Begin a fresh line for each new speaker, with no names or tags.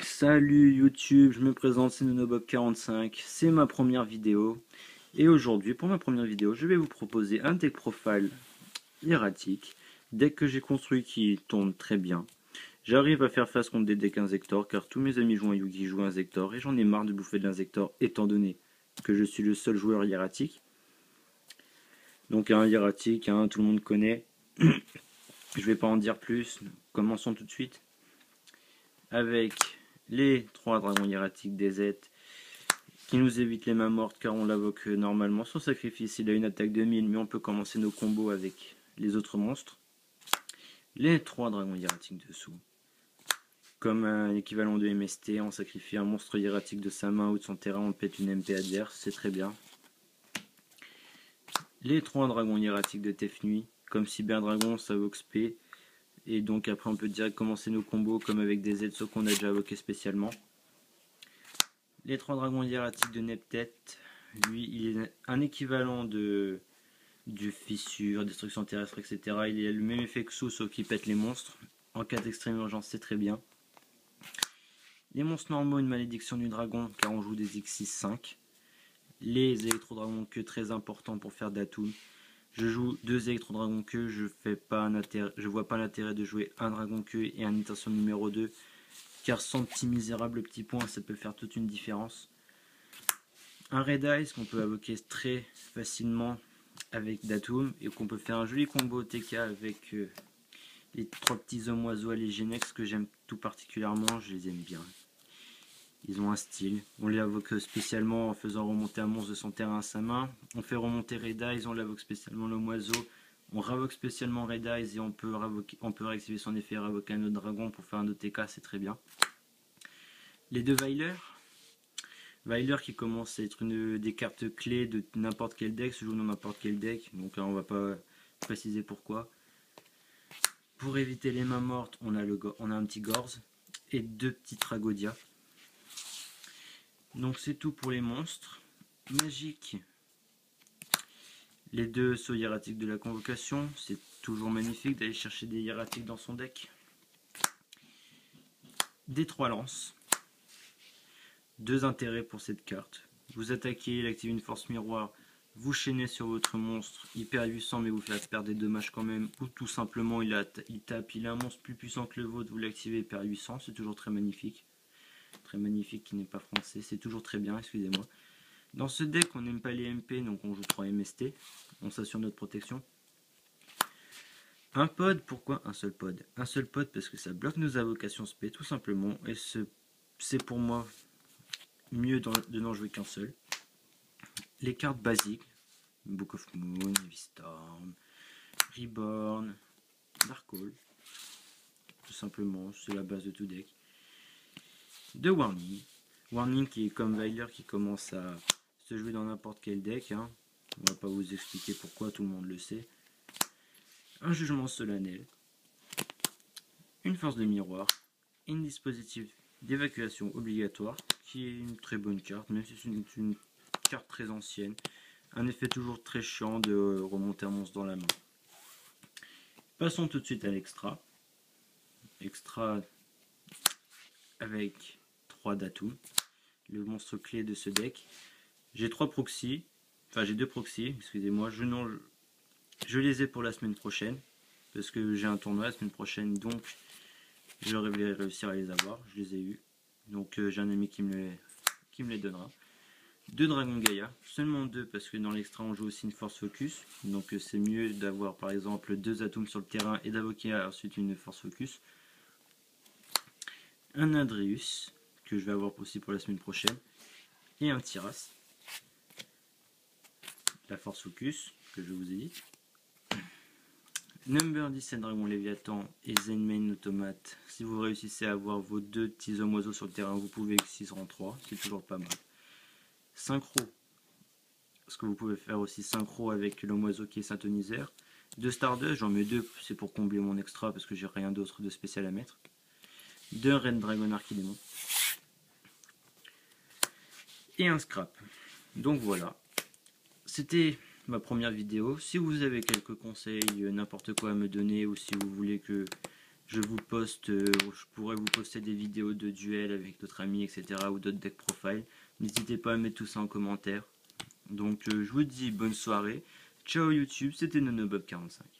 Salut YouTube, je me présente, c'est Nonobob45, c'est ma première vidéo. Et aujourd'hui, pour ma première vidéo, je vais vous proposer un deck profile hiératique, deck que j'ai construit qui tourne très bien. J'arrive à faire face contre des decks Inzektor, car tous mes amis jouent un Yugi jouent un Inzektor, et j'en ai marre de bouffer de l'Inzektor, étant donné que je suis le seul joueur hiératique. Donc un hiératique, tout le monde connaît. Je vais pas en dire plus, commençons tout de suite. Avec les 3 dragons hiératiques DZ qui nous évite les mains mortes car on l'invoque normalement. Son sacrifice, il a une attaque de 1000, mais on peut commencer nos combos avec les autres monstres. Les 3 dragons hiératiques dessous. Comme un équivalent de MST, on sacrifie un monstre hiératique de sa main ou de son terrain, on pète une MP adverse, c'est très bien. Les 3 dragons hiératiques de Tefnui, comme Cyberdragon, ça vox P. Et donc après on peut direct commencer nos combos comme avec des Zetsu qu'on a déjà invoqué spécialement. Les 3 dragons hiératiques de Neptet, lui il est un équivalent du fissure, destruction terrestre, etc. Il a le même effet que Sou sauf qu'il pète les monstres. En cas d'extrême urgence c'est très bien. Les monstres normaux, une malédiction du dragon car on joue des X6-5. Les électro-dragons queue, très important pour faire d'Atoum. Je joue 2 électro-dragons queue, je vois pas l'intérêt de jouer un dragon queue et un intention numéro 2. Car sans petit misérable petit point, ça peut faire toute une différence. Un Red Eyes qu'on peut invoquer très facilement avec Datum et qu'on peut faire un joli combo TK avec les 3 petits hommes oiseaux à Genex que j'aime tout particulièrement, je les aime bien. Ils ont un style. On les invoque spécialement en faisant remonter un monstre de son terrain à sa main. On fait remonter Red Eyes, on l'invoque spécialement l'homme oiseau. On réinvoque spécialement Red Eyes et on peut réactiver son effet et réinvoquer un autre dragon pour faire un autre TK, c'est très bien. Les 2 Weiler. Weiler qui commence à être une des cartes clés de n'importe quel deck, se joue dans n'importe quel deck, donc on va pas préciser pourquoi. Pour éviter les mains mortes, on a un petit Gorz et 2 petits Tragodia. Donc c'est tout pour les monstres. Magique. Les 2 sauts hiératiques de la convocation, c'est toujours magnifique d'aller chercher des hiératiques dans son deck. Des 3 lances. 2 intérêts pour cette carte. Vous attaquez, il active une force miroir, vous chaînez sur votre monstre, il perd 800 mais vous faites perdre des dommages quand même, ou tout simplement il tape, il a un monstre plus puissant que le vôtre, vous l'activez, il perd 800, c'est toujours très magnifique. Très magnifique qui n'est pas français, c'est toujours très bien, excusez-moi. Dans ce deck on n'aime pas les MP, donc on joue 3 MST, on s'assure notre protection. Un pod, pourquoi un seul pod? Un seul pod parce que ça bloque nos invocations spé tout simplement, et c'est pour moi mieux de n'en jouer qu'un seul. Les cartes basiques, Book of Moon, Heavy Storm, Reborn, Darkhold, tout simplement, c'est la base de tout deck. 2 Warning, Warning qui est comme Weiler qui commence à se jouer dans n'importe quel deck, on va pas vous expliquer pourquoi, tout le monde le sait. Un Jugement solennel, une Force de miroir, une dispositif d'évacuation obligatoire, qui est une très bonne carte, même si c'est une carte très ancienne. Un effet toujours très chiant de remonter un monstre dans la main. Passons tout de suite à l'extra. Extra avec 3 Datum, le monstre clé de ce deck. J'ai 3 proxys, enfin j'ai 2 proxys, excusez-moi, je les ai pour la semaine prochaine, parce que j'ai un tournoi la semaine prochaine, donc je vais réussir à les avoir, je les ai eus. Donc j'ai un ami qui me les donnera. 2 Dragons Gaïa, seulement 2 parce que dans l'extra on joue aussi une force focus, donc c'est mieux d'avoir par exemple 2 atomes sur le terrain et d'invoquer ensuite une force focus. Un Adreus, que je vais avoir aussi pour la semaine prochaine, et un Tiras, la force focus, que je vous ai dit. Number 17 Dragon Léviathan et Zenmain Automate, si vous réussissez à avoir vos 2 petits hommes oiseaux sur le terrain, vous pouvez X6 en 3, c'est toujours pas mal. Synchro, parce que vous pouvez faire aussi synchro avec l'homme oiseau qui est synthoniseur. 2 Stardust, j'en mets 2, c'est pour combler mon extra parce que j'ai rien d'autre de spécial à mettre. 2 Red Dragon Archidémon. Et un scrap. Donc voilà. C'était ma première vidéo. Si vous avez quelques conseils, n'importe quoi à me donner, ou si vous voulez que je pourrais vous poster des vidéos de duels avec d'autres amis, etc. ou d'autres deck profile. N'hésitez pas à mettre tout ça en commentaire. Donc je vous dis bonne soirée. Ciao YouTube, c'était NonoBob45.